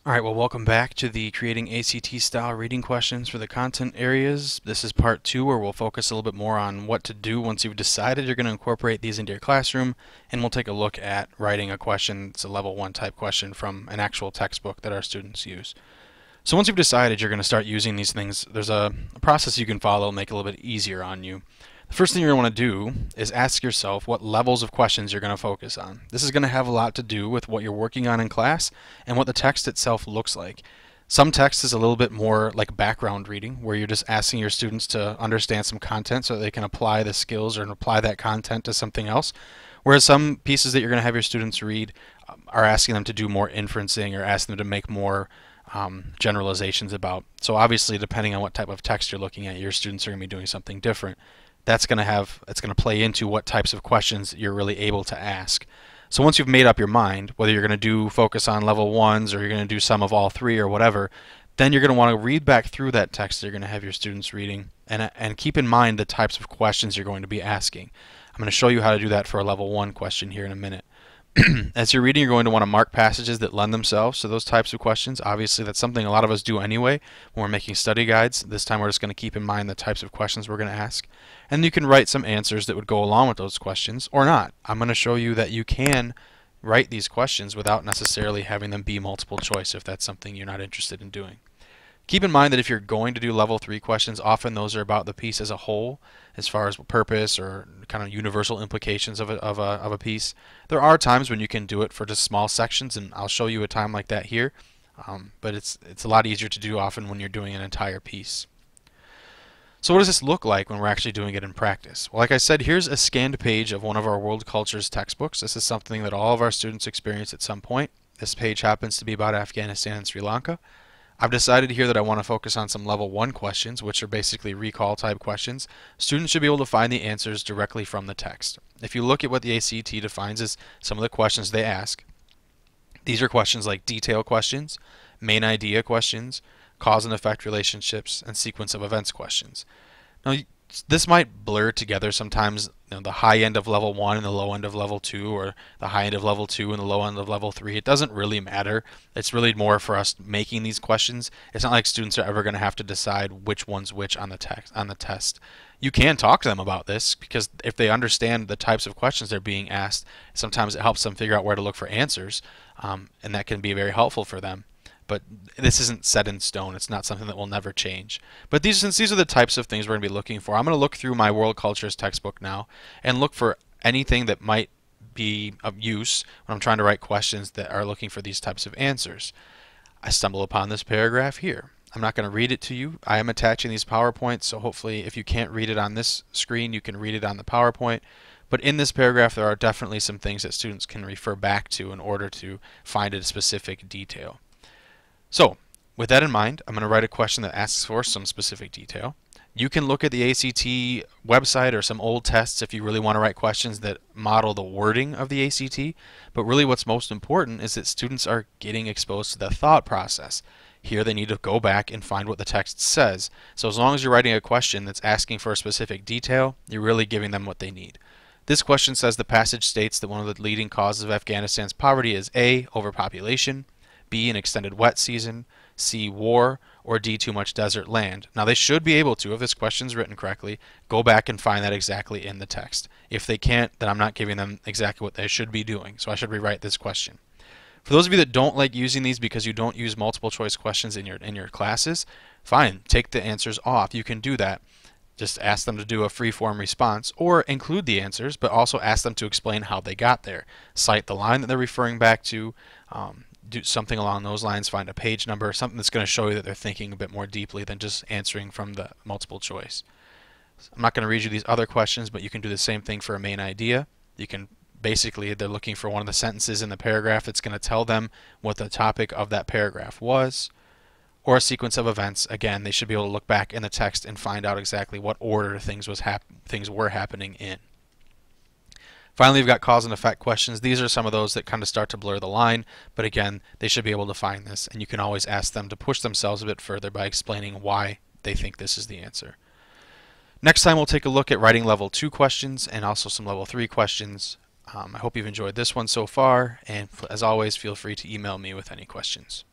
Alright, well welcome back to the creating ACT style reading questions for the content areas. This is part 2 where we'll focus a little bit more on what to do once you've decided you're going to incorporate these into your classroom, and we'll take a look at writing a question. It's a level 1 type question from an actual textbook that our students use. So once you've decided you're going to start using these things, there's a process you can follow to make it a little bit easier on you. The first thing you're going to want to do is ask yourself what levels of questions you're going to focus on. This is going to have a lot to do with what you're working on in class and what the text itself looks like. Some text is a little bit more like background reading, where you're just asking your students to understand some content so that they can apply the skills or apply that content to something else. Whereas some pieces that you're going to have your students read are asking them to do more inferencing or asking them to make more generalizations about. So obviously, depending on what type of text you're looking at, your students are going to be doing something different. It's going to play into what types of questions you're really able to ask. So once you've made up your mind, whether you're going to do focus on level ones or you're going to do some of all three or whatever, then you're going to want to read back through that text that you're going to have your students reading and keep in mind the types of questions you're going to be asking. I'm going to show you how to do that for a level 1 question here in a minute. As you're reading, you're going to want to mark passages that lend themselves to those types of questions. Obviously, that's something a lot of us do anyway when we're making study guides. This time we're just going to keep in mind the types of questions we're going to ask. And you can write some answers that would go along with those questions or not. I'm going to show you that you can write these questions without necessarily having them be multiple choice if that's something you're not interested in doing. Keep in mind that if you're going to do level 3 questions, often those are about the piece as a whole, as far as purpose or kind of universal implications of a piece. There are times when you can do it for just small sections, and I'll show you a time like that here. But it's a lot easier to do often when you're doing an entire piece. So what does this look like when we're actually doing it in practice? Well, like I said, here's a scanned page of one of our World Cultures textbooks. This is something that all of our students experience at some point. This page happens to be about Afghanistan and Sri Lanka. I've decided here that I want to focus on some level 1 questions, which are basically recall type questions. Students should be able to find the answers directly from the text. If you look at what the ACT defines as some of the questions they ask, these are questions like detail questions, main idea questions, cause and effect relationships, and sequence of events questions. Now, this might blur together sometimes, the high end of level 1 and the low end of level 2, or the high end of level 2 and the low end of level 3. It doesn't really matter. It's really more for us making these questions. It's not like students are ever going to have to decide which one's which on the test. You can talk to them about this, because if they understand the types of questions they're being asked, sometimes it helps them figure out where to look for answers, and that can be very helpful for them. But this isn't set in stone. It's not something that will never change. But since these are the types of things we're going to be looking for, I'm going to look through my World Cultures textbook now and look for anything that might be of use when I'm trying to write questions that are looking for these types of answers. I stumble upon this paragraph here. I'm not going to read it to you. I am attaching these PowerPoints, so hopefully if you can't read it on this screen, you can read it on the PowerPoint. But in this paragraph, there are definitely some things that students can refer back to in order to find a specific detail. So, with that in mind, I'm going to write a question that asks for some specific detail. You can look at the ACT website or some old tests if you really want to write questions that model the wording of the ACT, but really what's most important is that students are getting exposed to the thought process. Here they need to go back and find what the text says. So as long as you're writing a question that's asking for a specific detail, you're really giving them what they need. This question says the passage states that one of the leading causes of Afghanistan's poverty is A, overpopulation, B, an extended wet season, C, war, or D, too much desert land. Now they should be able to, if this question's written correctly, go back and find that exactly in the text. If they can't, then I'm not giving them exactly what they should be doing, so I should rewrite this question. For those of you that don't like using these because you don't use multiple choice questions in your classes, fine, take the answers off. You can do that. Just ask them to do a free-form response, or include the answers, but also ask them to explain how they got there. Cite the line that they're referring back to, do something along those lines, find a page number, something that's going to show you that they're thinking a bit more deeply than just answering from the multiple choice. I'm not going to read you these other questions, but you can do the same thing for a main idea. You can basically, they're looking for one of the sentences in the paragraph that's going to tell them what the topic of that paragraph was. Or a sequence of events. Again, they should be able to look back in the text and find out exactly what order things were happening in. Finally, we've got cause and effect questions. These are some of those that kind of start to blur the line, but again, they should be able to find this, and you can always ask them to push themselves a bit further by explaining why they think this is the answer. Next time we'll take a look at writing level 2 questions and also some level 3 questions. I hope you've enjoyed this one so far, and as always, feel free to email me with any questions.